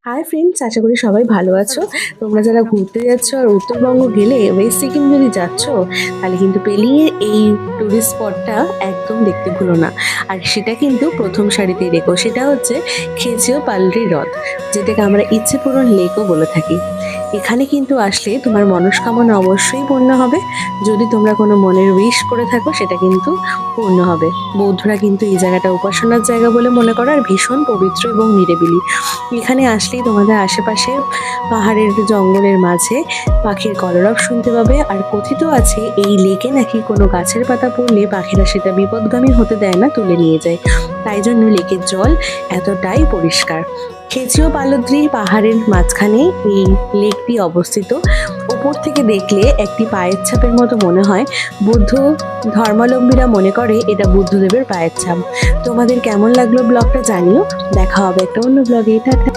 Hi friends, আশা করি সবাই ভালো আছো। তোমরা যারা ঘুরতে যাচ্ছ আর উত্তরবঙ্গ গেলে ওয়েস্ট সিকিম যদি যাচ্ছ, তাহলে কিন্তু পেলিংয়ের এই টুরিস্ট স্পটটা একদম দেখতে ভুলো না। আর সেটা কিন্তু প্রথম সারিতেই রেখো, সেটা হচ্ছে খেচিও পালরি হ্রদ, যেটাকে আমরা ইচ্ছে পূরণ লেকও বলে থাকি। এখানে কিন্তু আসলে তোমার মনস্কামনা অবশ্যই পূর্ণ হবে। যদি তোমরা কোনো মনের উইশ করে থাকো, সেটা কিন্তু পূর্ণ হবে। বৌদ্ধরা কিন্তু এই জায়গাটা উপাসনার জায়গা বলে মনে করে, আর ভীষণ পবিত্র এবং নিরিবিলি। এখানে আসলেই তোমাদের আশেপাশে পাহাড়ের জঙ্গলের মাঝে পাখির কলরব শুনতে পাবে। আর কথিত আছে এই লেকে নাকি কোনো গাছের পাতা পড়লে পাখিরা সেটা বিপদগামী হতে দেয় না, তুলে নিয়ে যায়। তাই জন্য লেকের জল এতটাই পরিষ্কার। খেচিও পালদ্রি পাহাড়ের মাঝখানে এই লেকটি অবস্থিত। ওপর থেকে দেখলে একটি পায়ের ছাপের মতো মনে হয়। বুদ্ধ ধর্মাবলম্বীরা মনে করে এটা বুদ্ধদেবের পায়ের ছাপ। তোমাদের কেমন লাগলো ব্লগটা জানিও। দেখা হবে একটা অন্য ব্লগে। টাটা।